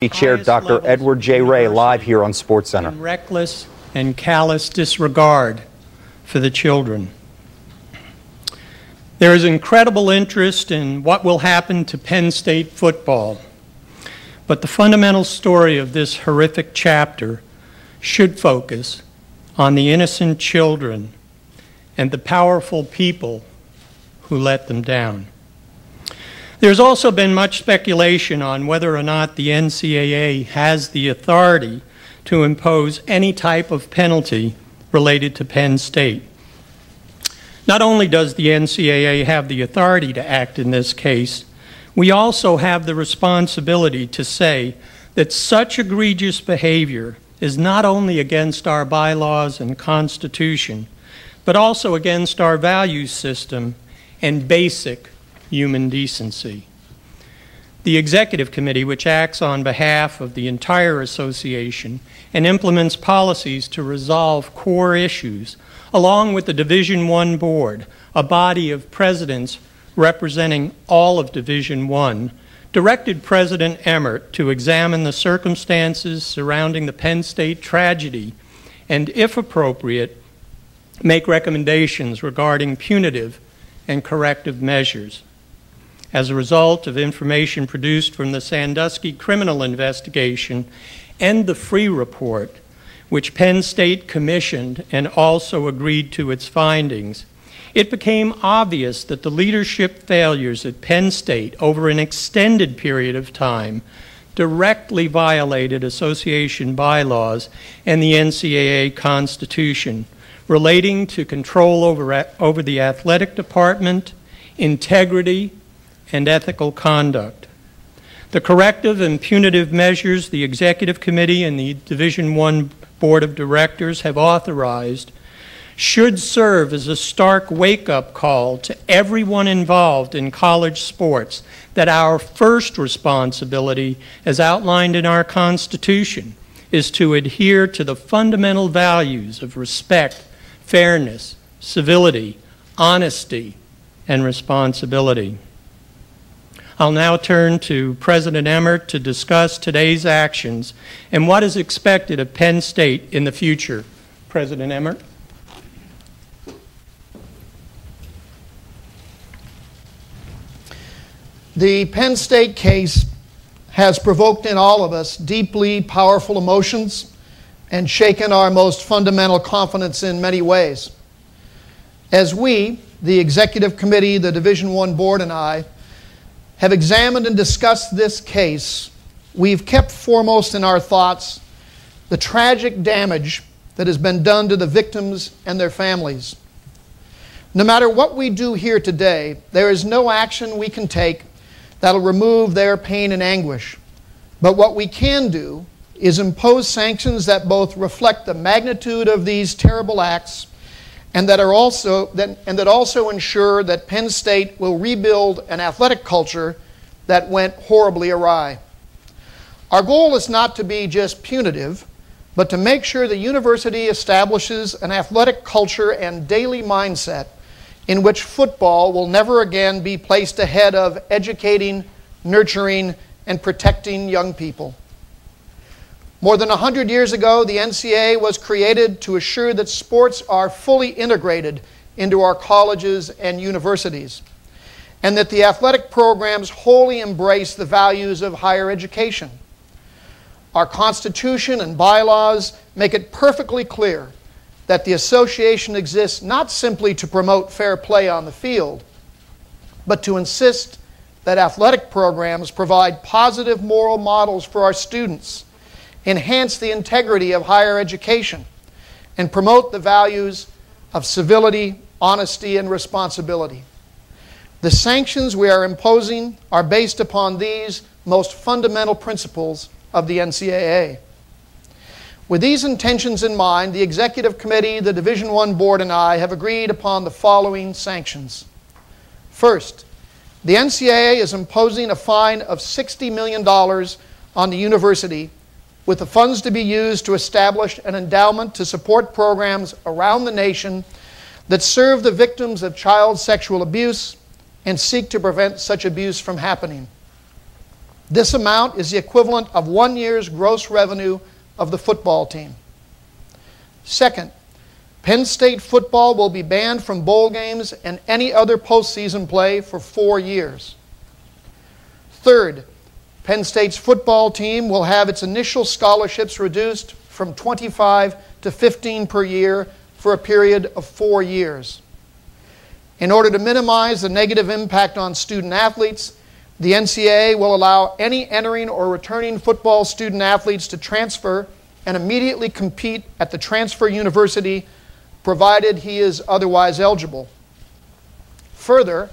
Chair Dr. Edward J. Ray live here on SportsCenter. In reckless and callous disregard for the children. There is incredible interest in what will happen to Penn State football, but the fundamental story of this horrific chapter should focus on the innocent children and the powerful people who let them down. There's also been much speculation on whether or not the NCAA has the authority to impose any type of penalty related to Penn State. Not only does the NCAA have the authority to act in this case, we also have the responsibility to say that such egregious behavior is not only against our bylaws and Constitution, but also against our value system and basic human decency. The Executive Committee, which acts on behalf of the entire association and implements policies to resolve core issues, along with the Division I Board, a body of presidents representing all of Division I, directed President Emmert to examine the circumstances surrounding the Penn State tragedy and, if appropriate, make recommendations regarding punitive and corrective measures. As a result of information produced from the Sandusky criminal investigation and the Free Report, which Penn State commissioned and also agreed to its findings, it became obvious that the leadership failures at Penn State over an extended period of time directly violated association bylaws and the NCAA Constitution relating to control over the athletic department, integrity, and ethical conduct. The corrective and punitive measures the Executive Committee and the Division I Board of Directors have authorized should serve as a stark wake-up call to everyone involved in college sports that our first responsibility, as outlined in our Constitution, is to adhere to the fundamental values of respect, fairness, civility, honesty, and responsibility. I'll now turn to President Emmert to discuss today's actions and what is expected of Penn State in the future. President Emmert. The Penn State case has provoked in all of us deeply powerful emotions and shaken our most fundamental confidence in many ways. As we, the Executive Committee, the Division I Board, and I, have examined and discussed this case, we've kept foremost in our thoughts the tragic damage that has been done to the victims and their families. No matter what we do here today, there is no action we can take that'll remove their pain and anguish. But what we can do is impose sanctions that both reflect the magnitude of these terrible acts and that also ensure that Penn State will rebuild an athletic culture that went horribly awry. Our goal is not to be just punitive, but to make sure the university establishes an athletic culture and daily mindset in which football will never again be placed ahead of educating, nurturing, and protecting young people. More than 100 years ago, the NCAA was created to assure that sports are fully integrated into our colleges and universities, and that the athletic programs wholly embrace the values of higher education. Our Constitution and bylaws make it perfectly clear that the association exists not simply to promote fair play on the field, but to insist that athletic programs provide positive moral models for our students, enhance the integrity of higher education, and promote the values of civility, honesty, and responsibility. The sanctions we are imposing are based upon these most fundamental principles of the NCAA. With these intentions in mind, the Executive Committee, the Division I Board, and I have agreed upon the following sanctions. First, the NCAA is imposing a fine of $60 million on the university, with the funds to be used to establish an endowment to support programs around the nation that serve the victims of child sexual abuse and seek to prevent such abuse from happening. This amount is the equivalent of 1 year's gross revenue of the football team. Second, Penn State football will be banned from bowl games and any other postseason play for 4 years. Third, Penn State's football team will have its initial scholarships reduced from 25 to 15 per year for a period of 4 years. In order to minimize the negative impact on student athletes, the NCAA will allow any entering or returning football student athletes to transfer and immediately compete at the transfer university, provided he is otherwise eligible. Further,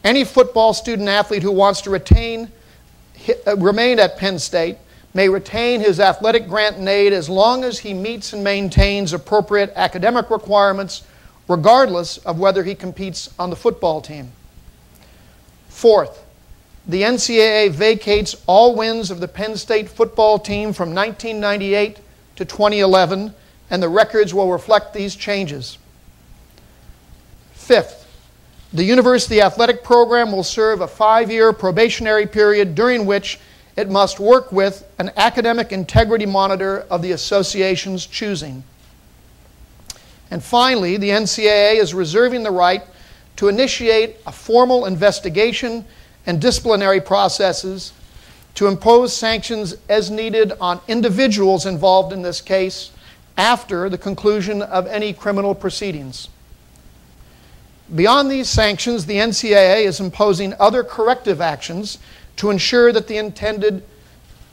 any football student athlete who wants to remain at Penn State may retain his athletic grant and aid as long as he meets and maintains appropriate academic requirements, regardless of whether he competes on the football team. Fourth, the NCAA vacates all wins of the Penn State football team from 1998 to 2011, and the records will reflect these changes. Fifth, the university athletic program will serve a 5-year probationary period during which it must work with an academic integrity monitor of the association's choosing. And finally, the NCAA is reserving the right to initiate a formal investigation and disciplinary processes to impose sanctions as needed on individuals involved in this case after the conclusion of any criminal proceedings. Beyond these sanctions, the NCAA is imposing other corrective actions to ensure that the intended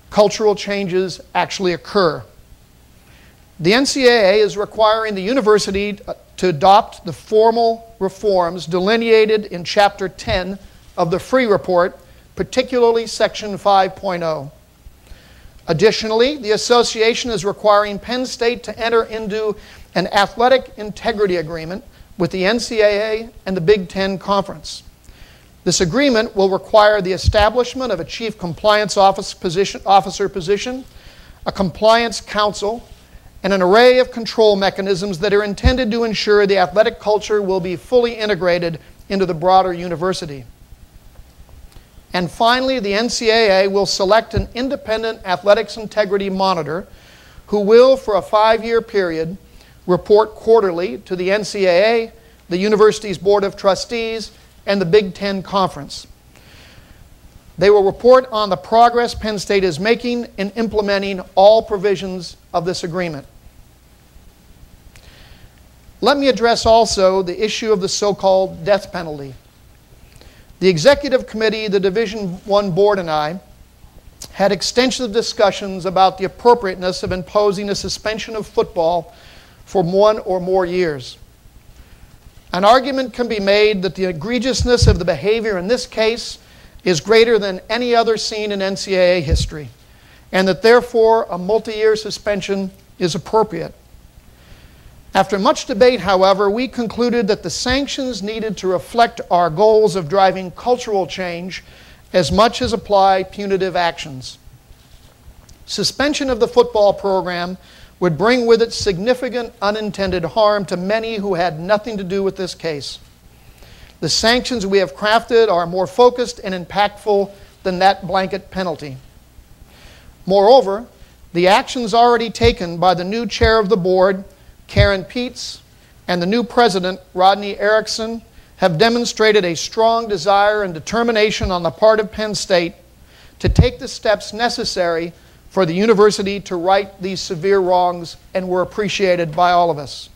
cultural changes actually occur. The NCAA is requiring the university to adopt the formal reforms delineated in Chapter 10 of the Free Report, particularly Section 5.0. Additionally, the association is requiring Penn State to enter into an athletic integrity agreement with the NCAA and the Big Ten Conference. This agreement will require the establishment of a chief compliance officer position, a compliance council, and an array of control mechanisms that are intended to ensure the athletic culture will be fully integrated into the broader university. And finally, the NCAA will select an independent athletics integrity monitor who will, for a 5-year period, report quarterly to the NCAA, the university's Board of Trustees, and the Big Ten Conference. They will report on the progress Penn State is making in implementing all provisions of this agreement. Let me address also the issue of the so-called death penalty. The Executive Committee, the Division I Board, and I had extensive discussions about the appropriateness of imposing a suspension of football for 1 or more years. An argument can be made that the egregiousness of the behavior in this case is greater than any other seen in NCAA history, and that therefore a multi-year suspension is appropriate. After much debate, however, we concluded that the sanctions needed to reflect our goals of driving cultural change as much as apply punitive actions. Suspension of the football program would bring with it significant unintended harm to many who had nothing to do with this case. The sanctions we have crafted are more focused and impactful than that blanket penalty. Moreover, the actions already taken by the new chair of the board, Karen Peets, and the new president, Rodney Erickson, have demonstrated a strong desire and determination on the part of Penn State to take the steps necessary for the university to right these severe wrongs, and were appreciated by all of us.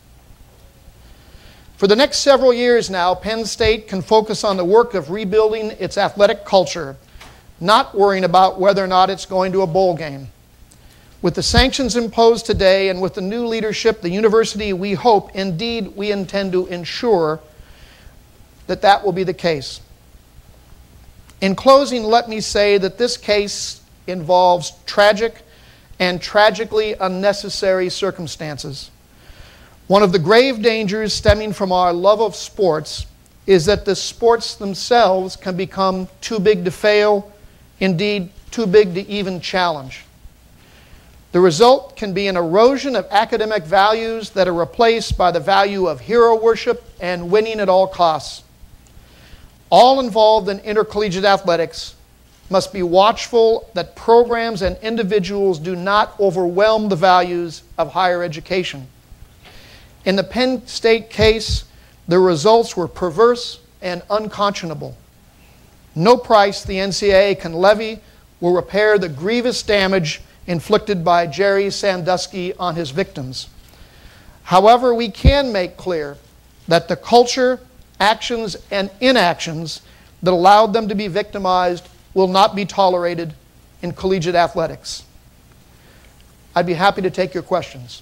For the next several years now, Penn State can focus on the work of rebuilding its athletic culture, not worrying about whether or not it's going to a bowl game. With the sanctions imposed today and with the new leadership, the university, we hope, indeed we intend to ensure that that will be the case. In closing, let me say that this case involves tragic and tragically unnecessary circumstances. One of the grave dangers stemming from our love of sports is that the sports themselves can become too big to fail, indeed too big to even challenge. The result can be an erosion of academic values that are replaced by the value of hero worship and winning at all costs. All involved in intercollegiate athletics must be watchful that programs and individuals do not overwhelm the values of higher education. In the Penn State case, the results were perverse and unconscionable. No price the NCAA can levy will repair the grievous damage inflicted by Jerry Sandusky on his victims. However, we can make clear that the culture, actions, and inactions that allowed them to be victimized will not be tolerated in collegiate athletics. I'd be happy to take your questions.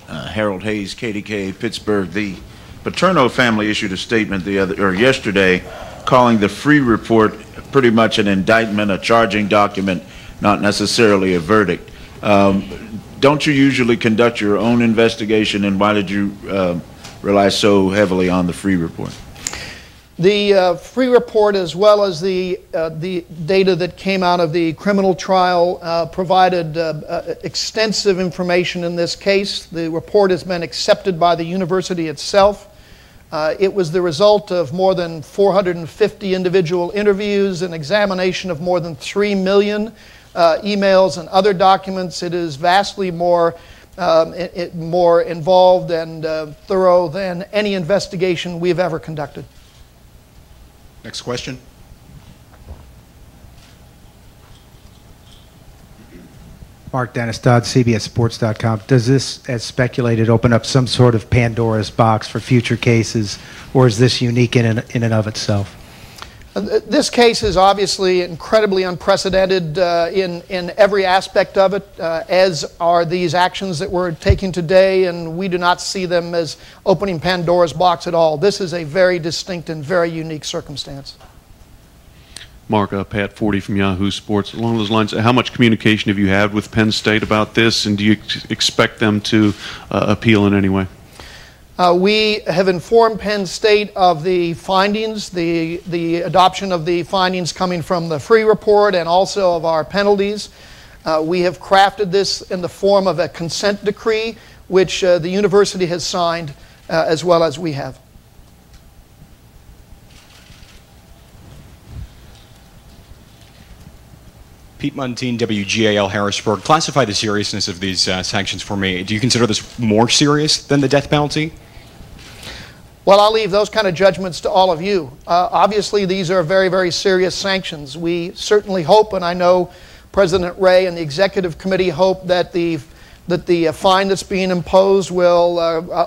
Harold Hayes, KDKA, Pittsburgh. The Paterno family issued a statement yesterday calling the Free Report pretty much an indictment, a charging document, not necessarily a verdict. Don't you usually conduct your own investigation, and why did you rely so heavily on the Free Report? The Free Report, as well as the data that came out of the criminal trial, provided extensive information in this case. The report has been accepted by the university itself. It was the result of more than 450 individual interviews, an examination of more than 3 million emails and other documents. It is vastly more involved and thorough than any investigation we've ever conducted. Next question. Mark Dennis Dodd, CBSSports.com. Does this, as speculated, open up some sort of Pandora's box for future cases, or is this unique in and of itself? This case is obviously incredibly unprecedented in every aspect of it, as are these actions that we're taking today, and we do not see them as opening Pandora's box at all. This is a very distinct and very unique circumstance. Mark, Pat Forty from Yahoo Sports. Along those lines, how much communication have you had with Penn State about this, and do you expect them to appeal in any way? We have informed Penn State of the findings, the adoption of the findings coming from the Free Report, and also of our penalties. We have crafted this in the form of a consent decree, which the university has signed, as well as we have. Pete Muntine, WGAL Harrisburg. Classify the seriousness of these sanctions for me. Do you consider this more serious than the death penalty? Well, I'll leave those kind of judgments to all of you. Obviously, these are very, very serious sanctions. We certainly hope, and I know President Ray and the Executive Committee hope that the fine that's being imposed will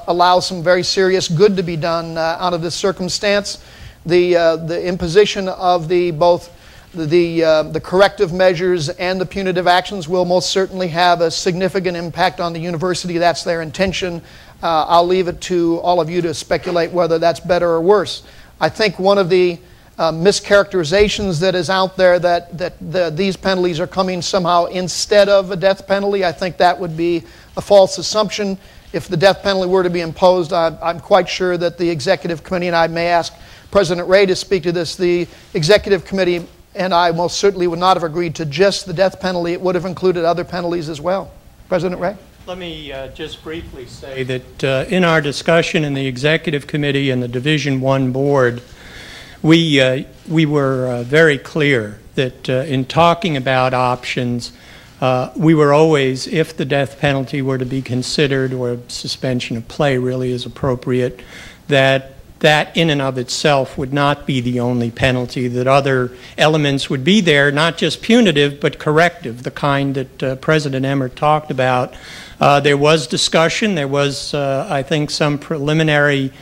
allow some very serious good to be done out of this circumstance. The imposition of both the corrective measures and the punitive actions will most certainly have a significant impact on the university. That's their intention. I'll leave it to all of you to speculate whether that's better or worse. I think one of the mischaracterizations that is out there that these penalties are coming somehow instead of a death penalty, I think that would be a false assumption. If the death penalty were to be imposed, I'm quite sure that the Executive Committee, and I may ask President Ray to speak to this, the Executive Committee and I most certainly would not have agreed to just the death penalty. It would have included other penalties as well. President Ray? Let me just briefly say that in our discussion in the Executive Committee and the Division I Board, we were very clear that in talking about options, we were always, if the death penalty were to be considered, or suspension of play really is appropriate, that in and of itself would not be the only penalty, that other elements would be there, not just punitive, but corrective, the kind that President Emmert talked about. There was discussion, there was, I think, some preliminary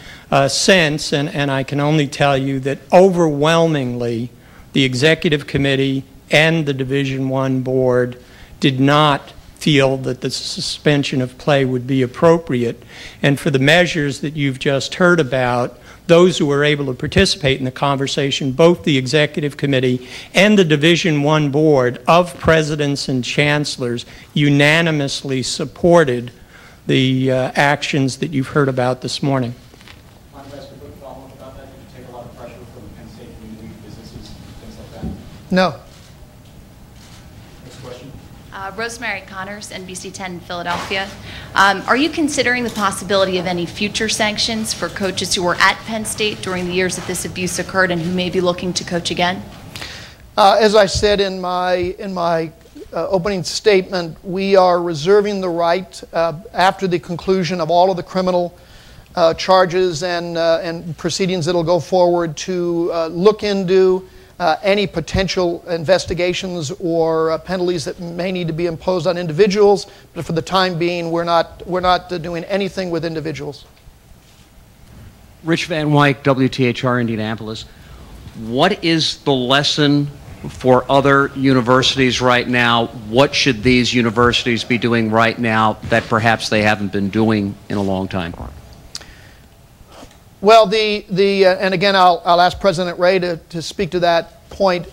sense, and I can only tell you that overwhelmingly the Executive Committee and the Division I Board did not feel that the suspension of play would be appropriate. And for the measures that you've just heard about, those who were able to participate in the conversation, both the Executive Committee and the Division I Board of presidents and chancellors unanimously supported the actions that you've heard about this morning. I want to ask a quick follow-up about that. Did you take a lot of pressure from the Penn State community, businesses, things like that? No. Next question. Rosemary Connors, NBC 10 in Philadelphia. Are you considering the possibility of any future sanctions for coaches who were at Penn State during the years that this abuse occurred and who may be looking to coach again? As I said in my opening statement, we are reserving the right after the conclusion of all of the criminal charges and proceedings that will go forward to look into any potential investigations or penalties that may need to be imposed on individuals. But for the time being, we're not doing anything with individuals. Rich Van Wyk, WTHR Indianapolis. What is the lesson for other universities right now? What should these universities be doing right now that perhaps they haven't been doing in a long time? Well, and again, I'll ask President Ray to speak to that point.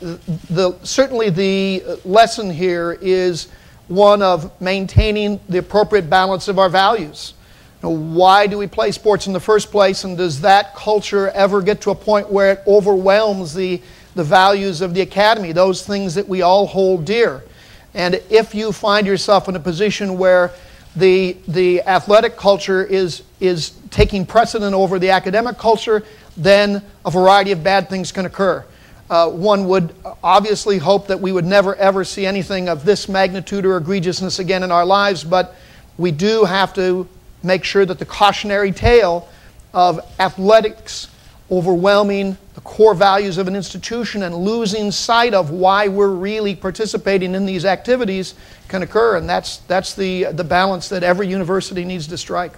Certainly the lesson here is one of maintaining the appropriate balance of our values. Why do we play sports in the first place, and does that culture ever get to a point where it overwhelms the values of the academy, those things that we all hold dear? And if you find yourself in a position where the athletic culture is taking precedent over the academic culture, then a variety of bad things can occur. One would obviously hope that we would never ever see anything of this magnitude or egregiousness again in our lives, but we do have to make sure that the cautionary tale of athletics overwhelming the core values of an institution and losing sight of why we're really participating in these activities can occur, and that's the balance that every university needs to strike.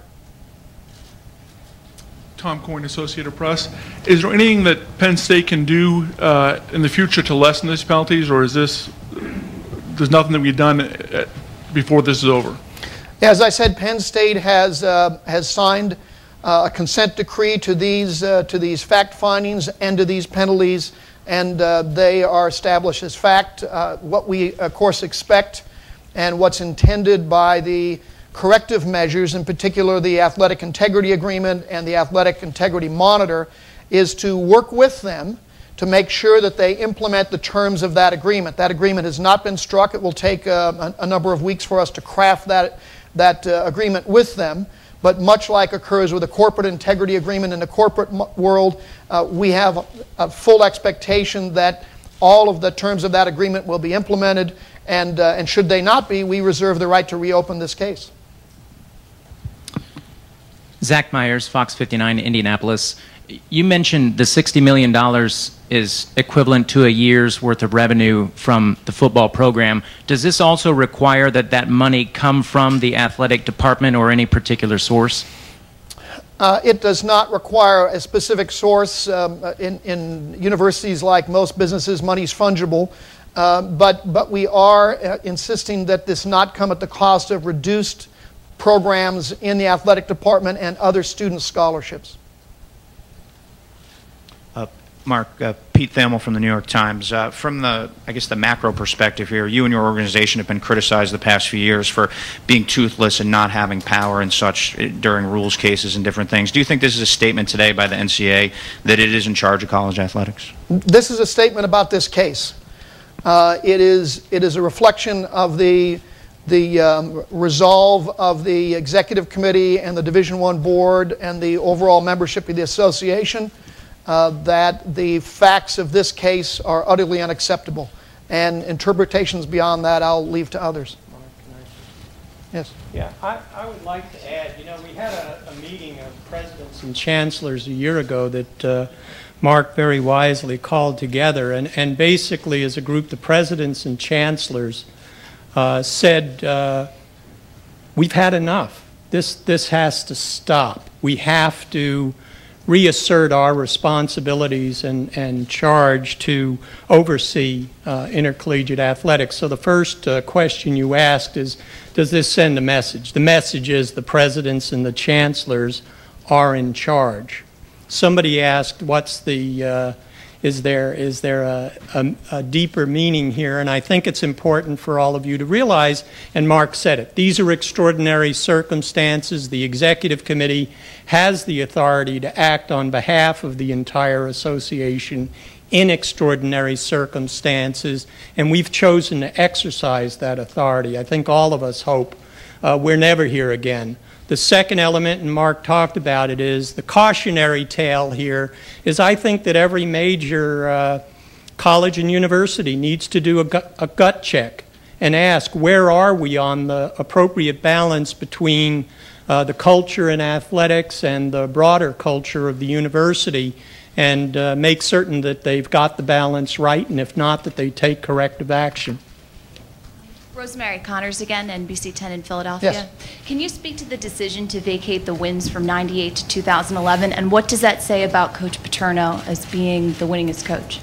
Tom Coyne, Associated Press. Is there anything that Penn State can do in the future to lessen these penalties, or there's nothing that we've done before this is over? As I said, Penn State has signed a consent decree to these fact findings and to these penalties, and they are established as fact. What we, of course, expect and what's intended by the corrective measures, in particular the Athletic Integrity Agreement and the Athletic Integrity Monitor, is to work with them to make sure that they implement the terms of that agreement. That agreement has not been struck. It will take a number of weeks for us to craft that agreement with them. But much like occurs with a corporate integrity agreement in the corporate world, we have a full expectation that all of the terms of that agreement will be implemented, and should they not be, we reserve the right to reopen this case. Zach Myers, Fox 59, Indianapolis. You mentioned the $60 million is equivalent to a year's worth of revenue from the football program. Does this also require that that money come from the athletic department or any particular source? It does not require a specific source. In universities, like most businesses, money's fungible. But we are insisting that this not come at the cost of reduced programs in the athletic department and other student scholarships. Mark, Pete Thamel from the New York Times. From the macro perspective here, you and your organization have been criticized the past few years for being toothless and not having power and such during rules cases and different things. Do you think this is a statement today by the NCAA that it is in charge of college athletics? This is a statement about this case. It is a reflection of the resolve of the executive committee and the Division I board and the overall membership of the association. That the facts of this case are utterly unacceptable. And interpretations beyond that I'll leave to others. Mark, can I? Yes. Yeah, I would like to add, we had a meeting of presidents and chancellors a year ago that Mark very wisely called together. And basically, as a group, the presidents and chancellors said, we've had enough. This has to stop. We have to reassert our responsibilities and charge to oversee intercollegiate athletics. So the first question you asked is, does this send a message? The message is the presidents and the chancellors are in charge. Somebody asked, what's the, is there a deeper meaning here? And I think it's important for all of you to realize, and Mark said it, these are extraordinary circumstances. The executive committee has the authority to act on behalf of the entire association in extraordinary circumstances, and we've chosen to exercise that authority. I think all of us hope we're never here again. The second element, and Mark talked about it, is the cautionary tale here, is I think that every major college and university needs to do a gut check and ask, where are we on the appropriate balance between the culture in athletics and the broader culture of the university, and make certain that they've got the balance right, and if not, that they take corrective action. Rosemary Connors again, NBC 10 in Philadelphia. Yes. Can you speak to the decision to vacate the wins from '98 to 2011, and what does that say about Coach Paterno as being the winningest coach?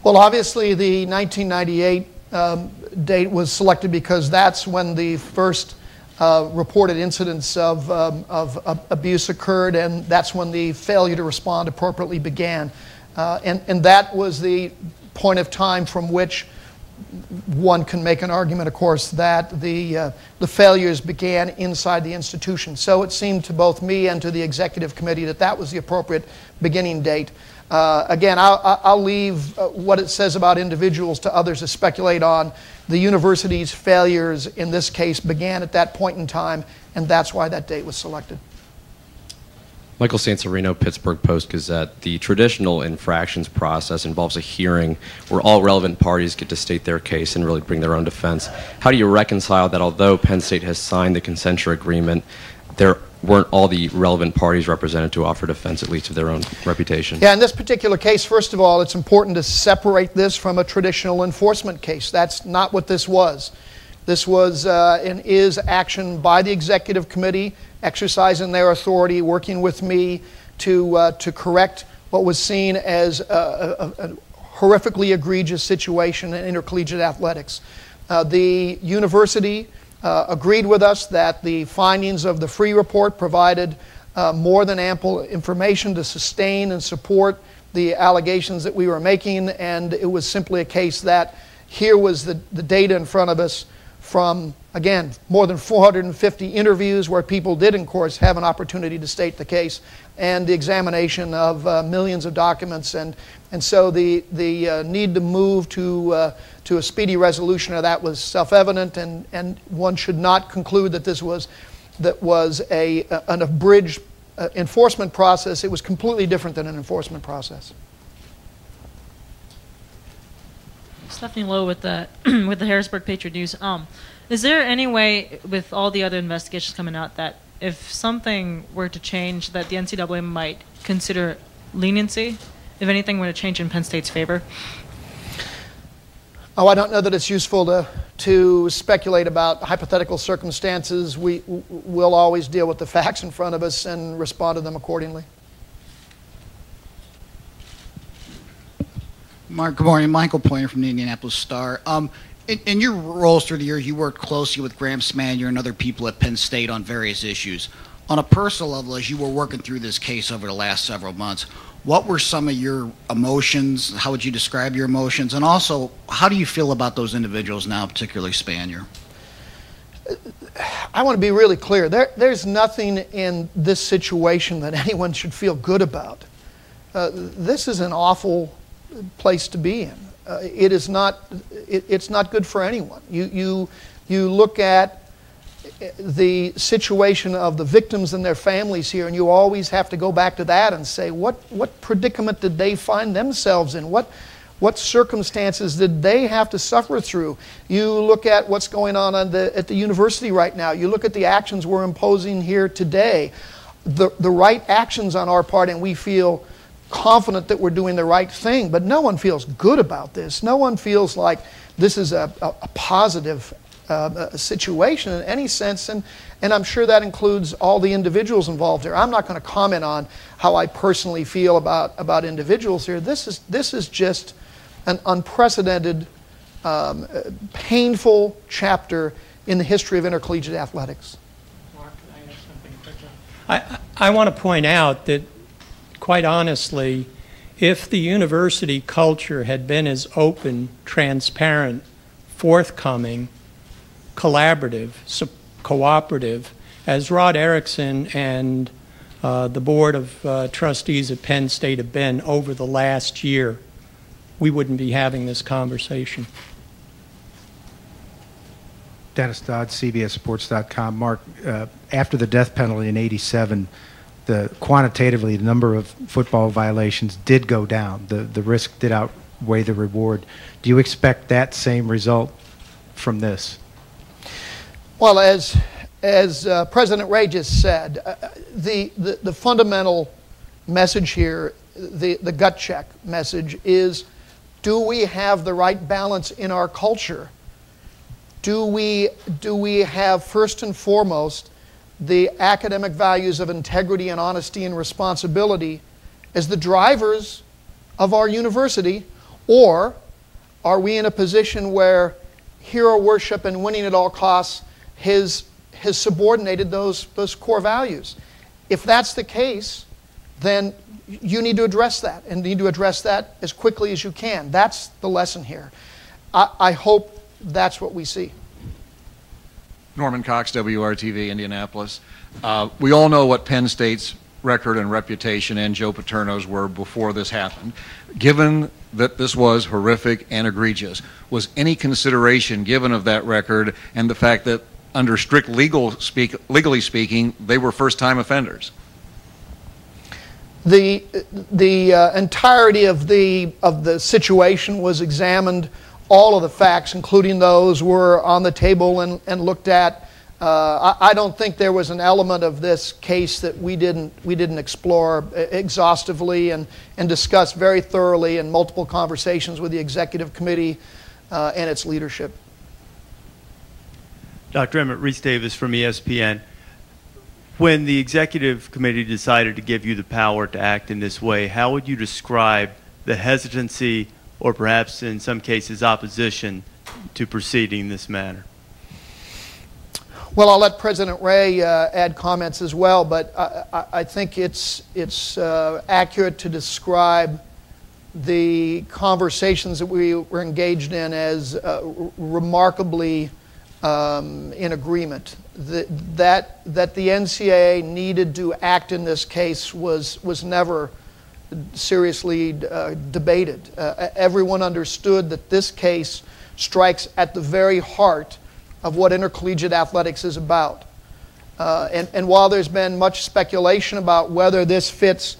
Well, obviously the 1998 date was selected because that's when the first reported incidents of abuse occurred, and that's when the failure to respond appropriately began. And that was the point of time from which one can make an argument, of course, that the failures began inside the institution. So it seemed to both me and to the executive committee that that was the appropriate beginning date. Again, I'll leave what it says about individuals to others to speculate on. The university's failures in this case began at that point in time, and that's why that date was selected. Michael Sansorino, Pittsburgh Post-Gazette. The traditional infractions process involves a hearing where all relevant parties get to state their case and really bring their own defense. How do you reconcile that although Penn State has signed the consensual agreement, there weren't all the relevant parties represented to offer defense, at least of their own reputation? Yeah, in this particular case, first of all, it's important to separate this from a traditional enforcement case. That's not what this was. This was and is action by the executive committee, exercising their authority, working with me to correct what was seen as a horrifically egregious situation in intercollegiate athletics. The university agreed with us that the findings of the Free Report provided more than ample information to sustain and support the allegations that we were making, and it was simply a case that here was the data in front of us from, again, more than 450 interviews where people did, of course, have an opportunity to state the case, and the examination of millions of documents. And so the need to move to a speedy resolution of that was self-evident, and one should not conclude that this was an abridged enforcement process. It was completely different than an enforcement process. Stephanie Lowe with the with the Harrisburg Patriot News. Is there any way, with all the other investigations coming out, that if something were to change, that the NCAA might consider leniency, if anything were to change in Penn State's favor? Oh, I don't know that it's useful to speculate about hypothetical circumstances. We'll always deal with the facts in front of us and respond to them accordingly. Mark, good morning. Michael Pointer from the Indianapolis Star. In your roles through the years, you worked closely with Graham Smanier and other people at Penn State on various issues. On a personal level, as you were working through this case over the last several months, what were some of your emotions? How would you describe your emotions? And also, how do you feel about those individuals now, particularly Spanier? I want to be really clear. There's nothing in this situation that anyone should feel good about. This is an awful place to be in. It's not good for anyone. You look at the situation of the victims and their families here, and you always have to go back to that and say, what predicament did they find themselves in? What circumstances did they have to suffer through? You look at what's going on at the university right now. You look at the actions we're imposing here today. The right actions on our part, and we feel confident that we're doing the right thing, but no one feels good about this. No one feels like this is a positive situation in any sense, and I'm sure that includes all the individuals involved here. I'm not going to comment on how I personally feel about individuals here. This is just an unprecedented, painful chapter in the history of intercollegiate athletics. Mark, can I add something quickly? I want to point out that, quite honestly, if the university culture had been as open, transparent, forthcoming, collaborative, cooperative as Rod Erickson and the Board of Trustees at Penn State have been over the last year, we wouldn't be having this conversation. Dennis Dodd, CBSSports.com. Mark, after the death penalty in '87, quantitatively the number of football violations did go down. The risk did outweigh the reward. Do you expect that same result from this? Well, as President Ray just said, the fundamental message here, the gut check message is, do we have the right balance in our culture? Do we have, first and foremost, the academic values of integrity and honesty and responsibility as the drivers of our university, or are we in a position where hero worship and winning at all costs has subordinated those core values? If that's the case, then you need to address that, and need to address that as quickly as you can. That's the lesson here. I hope that's what we see. Norman Cox, WRTV, Indianapolis. We all know what Penn State's record and reputation and Joe Paterno's were before this happened. Given that this was horrific and egregious, was any consideration given of that record and the fact that under strict legally speaking, they were first-time offenders? The entirety of the situation was examined. All of the facts, including those, were on the table and looked at. I don't think there was an element of this case that we didn't explore exhaustively and discuss very thoroughly in multiple conversations with the executive committee and its leadership. Dr. Emmert, Reese Davis from ESPN. When the executive committee decided to give you the power to act in this way, how would you describe the hesitancy, or perhaps in some cases opposition, to proceeding in this manner? Well, I'll let President Ray add comments as well, but I think it's accurate to describe the conversations that we were engaged in as remarkably in agreement. That the NCAA needed to act in this case was never seriously debated. Everyone understood that this case strikes at the very heart of what intercollegiate athletics is about. And while there's been much speculation about whether this fits,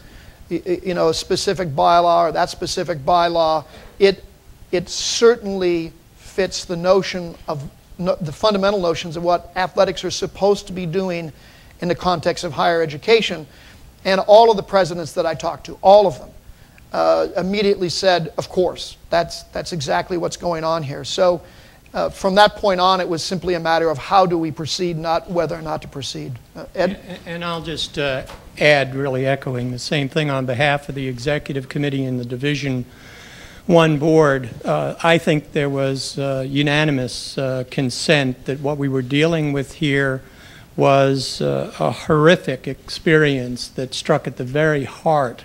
a specific bylaw or that specific bylaw, it certainly fits the notion of the fundamental notions of what athletics are supposed to be doing in the context of higher education. And all of the presidents that I talked to, all of them, immediately said, of course, that's exactly what's going on here. So from that point on, it was simply a matter of how do we proceed, not whether or not to proceed. Ed? And I'll just add, really echoing the same thing on behalf of the executive committee and the Division I board. I think there was unanimous consent that what we were dealing with here was a horrific experience that struck at the very heart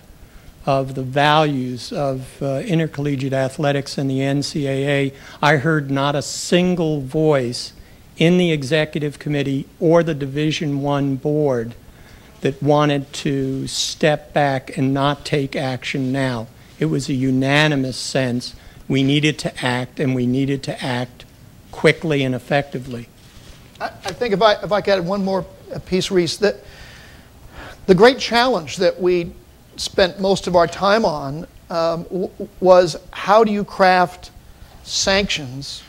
of the values of intercollegiate athletics and the NCAA. I heard not a single voice in the executive committee or the Division I board that wanted to step back and not take action now. It was a unanimous sense we needed to act, and we needed to act quickly and effectively. I think if I could add one more piece, Reese, that the great challenge that we spent most of our time on was how do you craft sanctions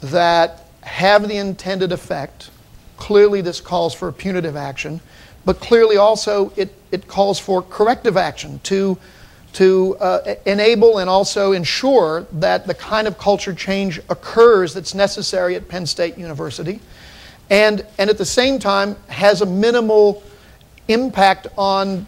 that have the intended effect. Clearly this calls for punitive action, but clearly also it calls for corrective action to enable and also ensure that the kind of culture change occurs that's necessary at Penn State University, and at the same time has a minimal impact on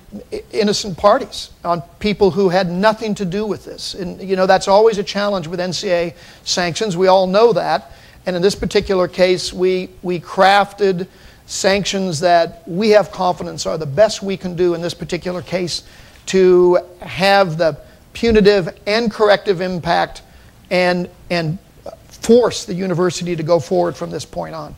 innocent parties, on people who had nothing to do with this. And that's always a challenge with NCAA sanctions. We all know that. And in this particular case, we crafted sanctions that we have confidence are the best we can do in this particular case to have the punitive and corrective impact and force the university to go forward from this point on.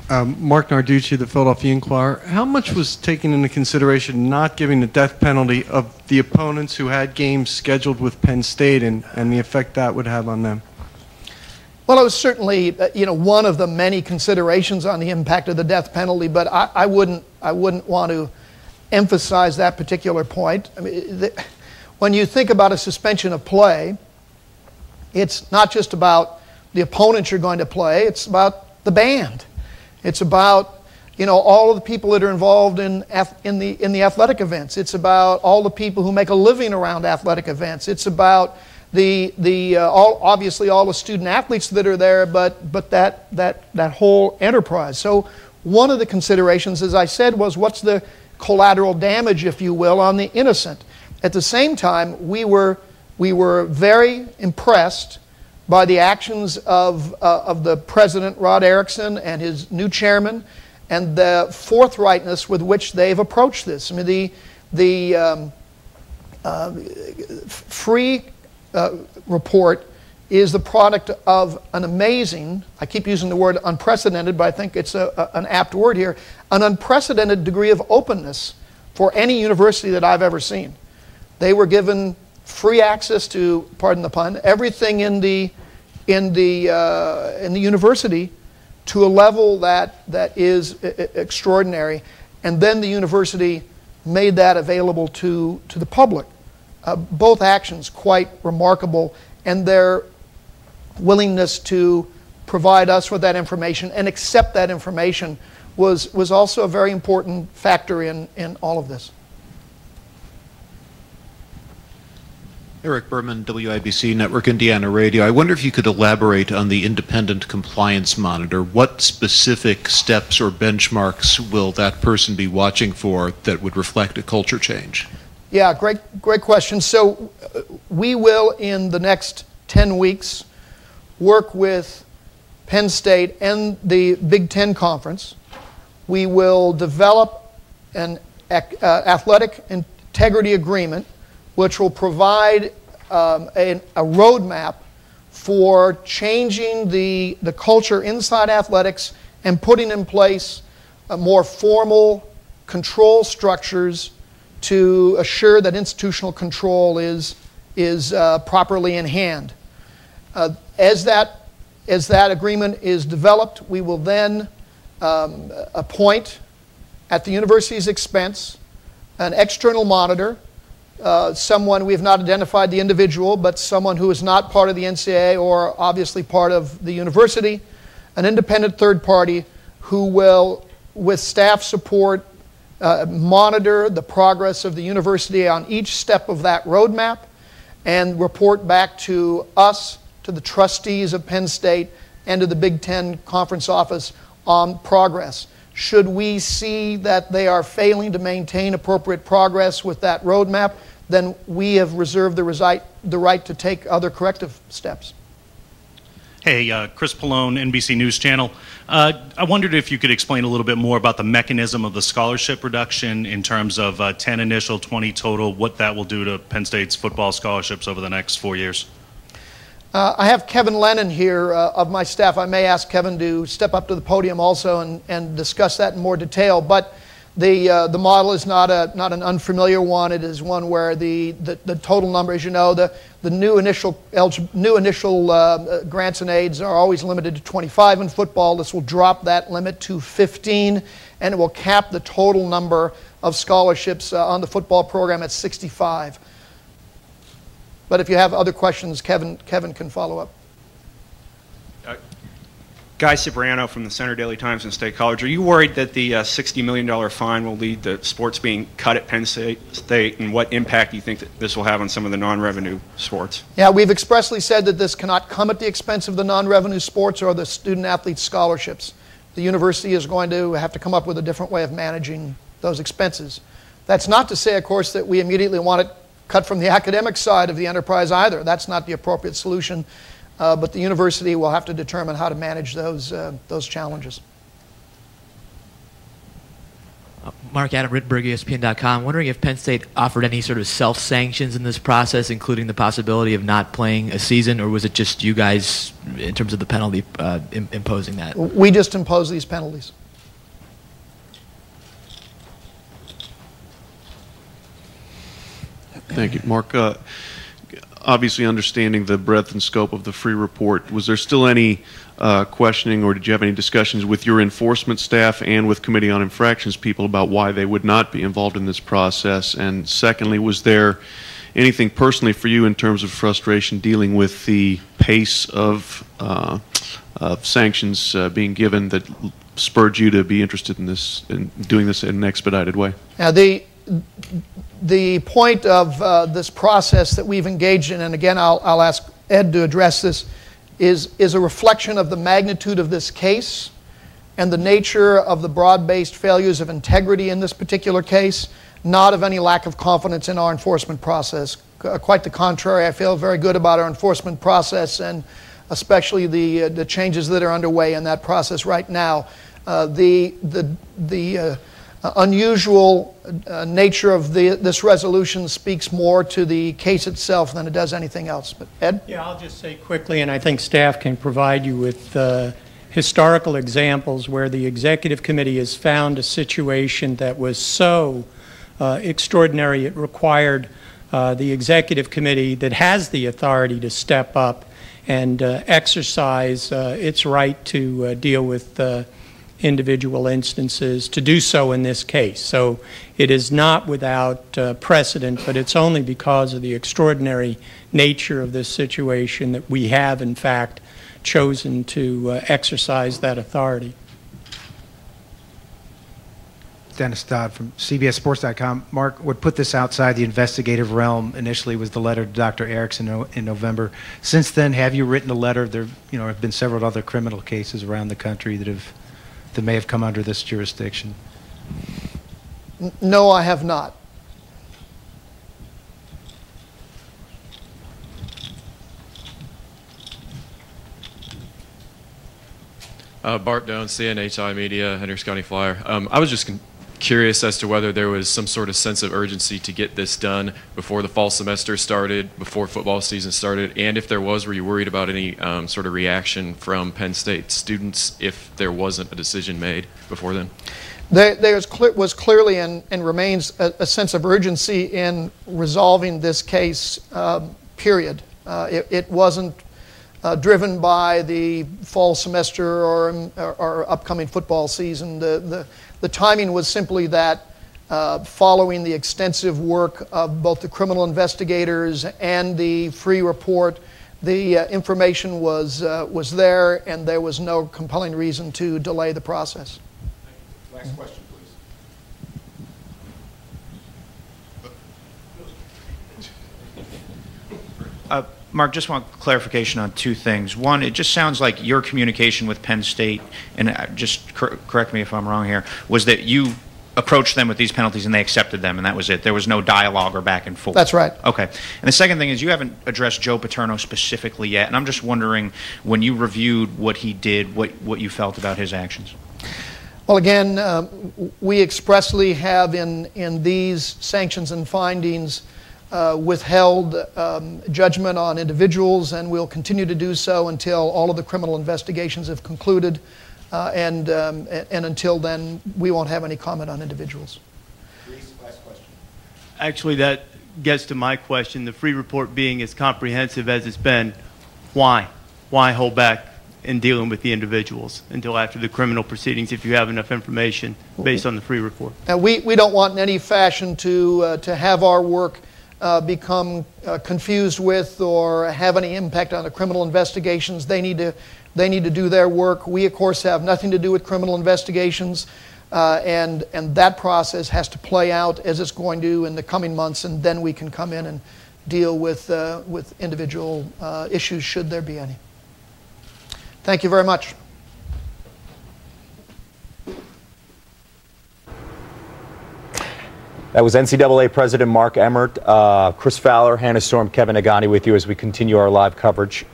Mark Narducci, the Philadelphia Inquirer. How much was taken into consideration not giving the death penalty of the opponents who had games scheduled with Penn State and the effect that would have on them? Well, it was certainly one of the many considerations on the impact of the death penalty, but I wouldn't want to emphasize that particular point. I mean, when you think about a suspension of play, it's not just about the opponents you're going to play, it's about the band. It's about all of the people that are involved in the athletic events. It's about all the people who make a living around athletic events. It's about obviously all the student athletes that are there, but that whole enterprise. So one of the considerations, as I said, was what's the collateral damage, if you will, on the innocent. At the same time, we were very impressed by the actions of the president, Rod Erickson, and his new chairman, and the forthrightness with which they've approached this. I mean, the free report is the product of an amazing, I keep using the word unprecedented, but I think it's an apt word here, an unprecedented degree of openness for any university that I've ever seen. They were given free access to, pardon the pun, everything in the university to a level that is extraordinary, and then the university made that available to the public. Both actions quite remarkable, and their willingness to provide us with that information and accept that information was also a very important factor in all of this. Eric Berman, WIBC Network Indiana Radio. I wonder if you could elaborate on the independent compliance monitor. What specific steps or benchmarks will that person be watching for that would reflect a culture change? Yeah, great question. So we will, in the next 10 weeks, work with Penn State and the Big Ten Conference. We will develop an athletic integrity agreement which will provide a roadmap for changing the culture inside athletics and putting in place more formal control structures to assure that institutional control is properly in hand. As that agreement is developed, we will then appoint, at the university's expense, an external monitor, someone, we have not identified the individual, but someone who is not part of the NCAA or obviously part of the university, an independent third party who will, with staff support, monitor the progress of the university on each step of that roadmap and report back to us, to the trustees of Penn State, and to the Big Ten Conference office on progress. Should we see that they are failing to maintain appropriate progress with that roadmap, then we have reserved the right to take other corrective steps. Hey, Chris Pallone, NBC News Channel. I wondered if you could explain a little bit more about the mechanism of the scholarship reduction in terms of 10 initial, 20 total, what that will do to Penn State's football scholarships over the next 4 years. I have Kevin Lennon here of my staff. I may ask Kevin to step up to the podium also and discuss that in more detail. But the model is not an unfamiliar one. It is one where the total number, as you know, the new initial grants and aids are always limited to 25 in football. This will drop that limit to 15, and it will cap the total number of scholarships on the football program at 65. But if you have other questions, Kevin can follow up. Guy Cipriano from the Center Daily Times and State College. Are you worried that the $60 million fine will lead to sports being cut at Penn State, and what impact do you think that this will have on some of the non-revenue sports? Yeah, we've expressly said that this cannot come at the expense of the non-revenue sports or the student-athlete scholarships. The university is going to have to come up with a different way of managing those expenses. That's not to say, of course, that we immediately want it cut from the academic side of the enterprise either. That's not the appropriate solution. But the university will have to determine how to manage those challenges. Mark Adam Rittenberg, ESPN.com. Wondering if Penn State offered any sort of self-sanctions in this process, including the possibility of not playing a season, or was it just you guys, in terms of the penalty, imposing that? We just impose these penalties. Thank you. Mark, obviously understanding the breadth and scope of the free report, was there still any questioning, or did you have any discussions with your enforcement staff and with Committee on Infractions people about why they would not be involved in this process? And secondly, was there anything personally for you in terms of frustration dealing with the pace of sanctions being given that spurred you to be interested in this, in doing this in an expedited way? The point of this process that we've engaged in, and again I'll ask Ed to address this, is a reflection of the magnitude of this case and the nature of the broad-based failures of integrity in this particular case, not of any lack of confidence in our enforcement process. Quite the contrary, I feel very good about our enforcement process, and especially the changes that are underway in that process right now. The unusual nature of this resolution speaks more to the case itself than it does anything else. But Ed? Yeah, I'll just say quickly, and I think staff can provide you with historical examples where the executive committee has found a situation that was so extraordinary it required the executive committee that has the authority to step up and exercise its right to deal with individual instances, to do so in this case. So it is not without precedent, but it's only because of the extraordinary nature of this situation that we have, in fact, chosen to exercise that authority. Dennis Dodd from CBSSports.com. Mark, what put this outside the investigative realm initially was the letter to Dr. Erickson in November. Since then, have you written a letter? There have been several other criminal cases around the country that may have come under this jurisdiction. No, I have not. Bart Doan, CNHI Media, Hendricks County Flyer. I was just curious as to whether there was some sort of sense of urgency to get this done before the fall semester started, before football season started, and if there was, were you worried about any sort of reaction from Penn State students if there wasn't a decision made before then? There was clearly and remains a sense of urgency in resolving this case, period. It wasn't driven by the fall semester or upcoming football season. The timing was simply that following the extensive work of both the criminal investigators and the free report, the information was there, and there was no compelling reason to delay the process. Last question, please. Mark, just want clarification on two things. One, it just sounds like your communication with Penn State, and just correct me if I'm wrong here, was that you approached them with these penalties and they accepted them, and that was it. There was no dialogue or back and forth. That's right. Okay. And the second thing is you haven't addressed Joe Paterno specifically yet, and I'm just wondering, when you reviewed what he did, what you felt about his actions. Well, again, we expressly have in these sanctions and findings withheld judgment on individuals, and we'll continue to do so until all of the criminal investigations have concluded, and until then, we won't have any comment on individuals. Reese, last question. Actually, that gets to my question. The free report being as comprehensive as it's been, why? Why hold back in dealing with the individuals until after the criminal proceedings if you have enough information based on the free report? We don't want in any fashion to have our work become confused with or have any impact on the criminal investigations. They need to do their work. We, of course, have nothing to do with criminal investigations, and that process has to play out as it's going to in the coming months, and then we can come in and deal with individual issues should there be any. Thank you very much. That was NCAA President Mark Emmert, Chris Fowler, Hannah Storm, Kevin Nagani with you as we continue our live coverage.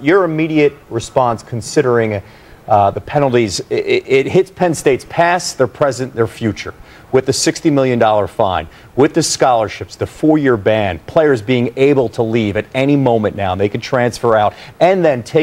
Your immediate response, considering the penalties, it hits Penn State's past, their present, their future. With the $60 million fine, with the scholarships, the 4-year ban, players being able to leave at any moment now, they can transfer out, and then taking